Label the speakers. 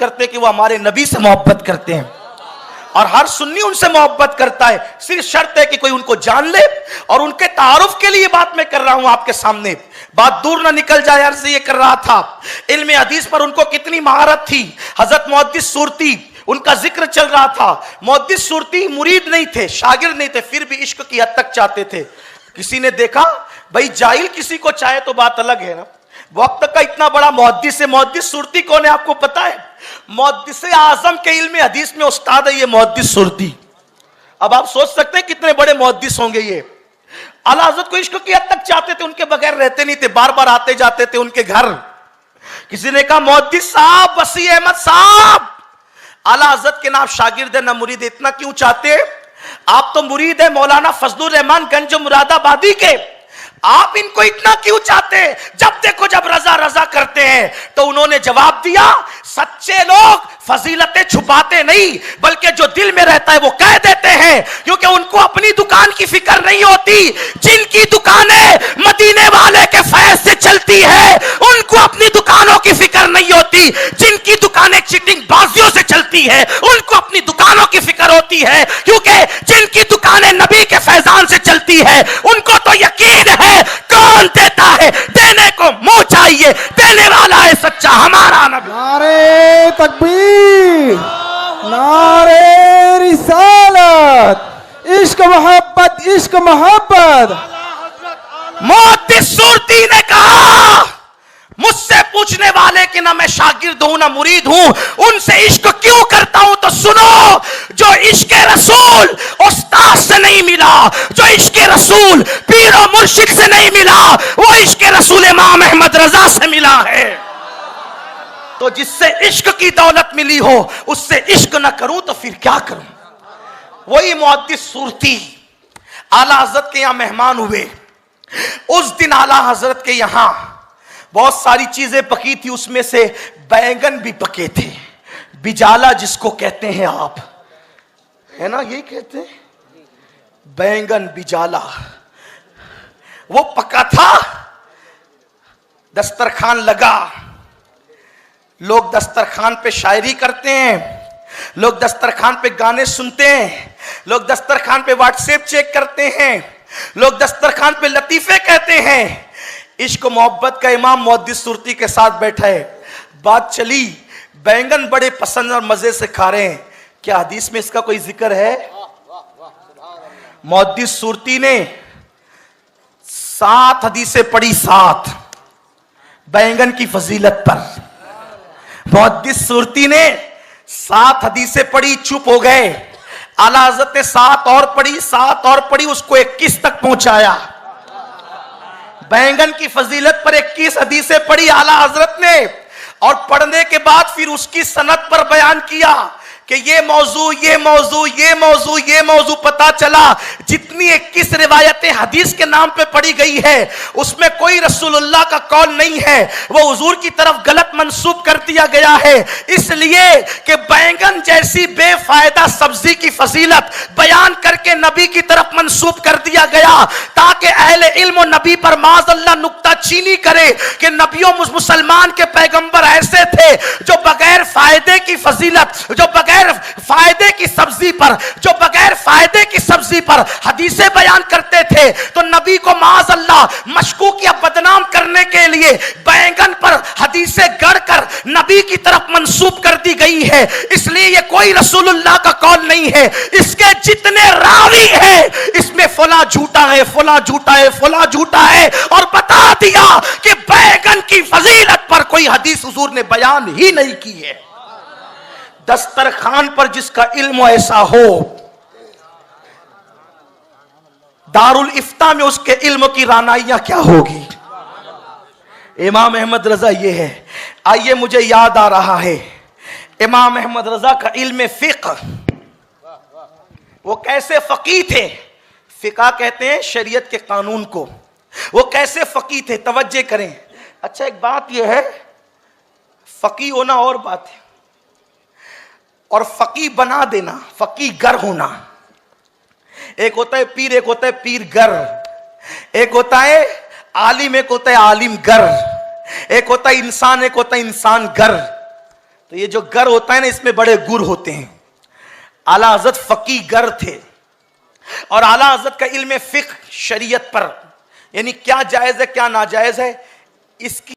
Speaker 1: करते हैं कि वो हमारे नबी से मोहब्बत करते हैं, और हर सुन्नी उनसे मोहब्बत करता है। सिर्फ शर्त है कि कोई उनको जान ले, और उनके तारुफ के लिए बात मैं कर रहा हूं आपके सामने, बात दूर ना निकल जाए। अर्ज़ ये कर रहा था, इल्म हदीस पर उनको कितनी महारत थी। हजरत मुहद्दिस सुरती, उनका जिक्र चल रहा था। मुहद्दिस सुरती मुरीद नहीं थे, शागिर्द नहीं थे, फिर भी इश्क की हद तक चाहते थे। किसी ने देखा, भाई जाहिल किसी को चाहे तो बात अलग है ना, वक्त का इतना बड़ा मुहद्दिस है। मुहद्दिस सुरती कौन है आपको पता है? मुहद्दिस आजम के इल्म हदीस में उस्ताद है ये मुहद्दिस सुरती। अब आप सोच सकते हैं कितने बड़े मुहद्दिस होंगे ये। आला हज़रत को इश्क की हद तक चाहते थे, उनके बगैर रहते नहीं थे, बार बार आते जाते थे उनके घर। किसी ने कहा, मुहद्दिस साहब, वसी अहमद साहब, आला हज़रत के नाम शागिर्द है ना मुरीद, इतना क्यों चाहते? आप तो मुरीद है मौलाना फजलुर रहमान गंज मुरादाबादी के, आप इनको इतना क्यों चाहते? जब देखो जब रजा रजा करते हैं। तो उन्होंने जवाब दिया, सच्चे लोग फजीलतें छुपाते नहीं, बल्कि जो दिल में रहता है वो कह देते हैं, क्योंकि उनको अपनी दुकान की फिक्र नहीं होती। जिनकी दुकानें मदीने वाले के फैज से चलती है, उनको अपनी दुकानों की फिक्र नहीं होती। जिनकी दुकानें चिटिंग बाजियों से चलती है, उनको अपनी दुकानों की फिक्र होती है, क्योंकि जिनकी दुकानें नबी के फैजान से चलती है, उनको तो यकीन है कौन देता है, देने को मुंह चाहिए, देने वाला है सच्चा हमारा नबी।
Speaker 2: नारे तकबीर, नारे रिसालत, इश्क मोहब्बत, इश्क मोहब्बत।
Speaker 1: मुहद्दिस सुरती ने कहा, मुझसे पूछने वाले कि ना मैं शागिर्द हूं ना मुरीद हूं, उनसे इश्क क्यों करता हूं? तो सुनो, जो इश्क रसूल उस्ताद से नहीं मिला, जो इश्क रसूल पीर और मुर्शिद से नहीं मिला, वो इश्क रसूल इमाम अहमद रजा से मिला है। तो जिससे इश्क की दौलत मिली हो, उससे इश्क ना करूं तो फिर क्या करूं? वही मुहद्दिस सुरती आला हजरत के यहां मेहमान हुए। उस दिन आला हजरत के यहां बहुत सारी चीजें पकी थी, उसमें से बैंगन भी पके थे। बिजाला जिसको कहते हैं आप, है ना, यही कहते हैं बैंगन बिजाला, वो पका था। दस्तरखान लगा, लोग दस्तरखान पे शायरी करते हैं, लोग दस्तरखान पे गाने सुनते हैं, लोग दस्तरखान पे व्हाट्सएप चेक करते हैं, लोग दस्तरखान पे लतीफे कहते हैं। इश्क मोहब्बत का इमाम मुहद्दिस सुरती के साथ बैठा है। बात चली, बैंगन बड़े पसंद और मजे से खा रहे हैं। क्या हदीस में इसका कोई जिक्र है? मुहद्दिस सुरती ने 7 हदीसें पढ़ी, 7 बैंगन की फजीलत पर। मुहद्दिस सुरती ने 7 हदीसें पढ़ी, चुप हो गए। आला हज़रत ने 7 और पढ़ी, 7 और पढ़ी, उसको 21 तक पहुंचाया। बैंगन की फजीलत पर 21 हदीसें पढ़ी आला हजरत ने, और पढ़ने के बाद फिर उसकी सनद पर बयान किया कि ये मौजू ये मौजू ये मौजू ये मौजू। पता चला जितनी 21 रिवायतें हदीस के नाम पे पढ़ी गई है, उसमें कोई रसूलुल्लाह का कौल नहीं है, वो हुजूर की तरफ गलत मंसूब कर दिया गया है। इसलिए कि बैंगन जैसी बेफायदा सब्जी की फजीलत बयान करके नबी की तरफ मंसूब कर दिया गया, ताकि अहले इल्म नबी पर माज़अल्लाह नुक्ता चीनी करे कि नबियों मुसलमान के पैगंबर ऐसे थे जो बगैर फायदे की फजीलत, जो बगैर फायदे की सब्जी पर, जो बगैर फायदे की सब्जी पर हदीसें बयान करते थे। तो नबी को माज़अल्लाह मशकूक या बदनाम करने के लिए बैंगन पर हदीसें गढ़कर नबी की तरफ मंसूब कर दी गई है। इसलिए ये कोई रसूलुल्लाह का कौल नहीं है। इसके जितने रावी हैं, इसमें फला झूठा है, फला झूठा है, फला झूठा है, और बता दिया कि बैंगन की फजीलत पर कोई हदीस हुजूर ने बयान ही नहीं की है। दस्तरखान पर जिसका इल्म ऐसा हो, दारुल इफ्ता में उसके इल्म की रानाइयां क्या होगी। इमाम अहमद रजा ये है। आइए, मुझे याद आ रहा है इमाम अहमद रजा का इल्म फिक्र, वो कैसे फकीह थे। फिका कहते हैं शरीयत के कानून को। वो कैसे फकीह थे, तवज्जो करें। अच्छा, एक बात यह है, फकीह होना और बात है, और फकीह बना देना, फकीह गर होना। एक होता है पीर, एक होता है पीर गर, एक होता है आलिम, एक होता है आलिम गर, एक होता है इंसान, एक होता है इंसान गर। तो ये जो गर होता है ना, इसमें बड़े गुर होते हैं। आला हजरत फकी गर थे, और आला हजरत का इल्म फिक्र शरीयत पर, यानी क्या जायज है क्या नाजायज है, इसकी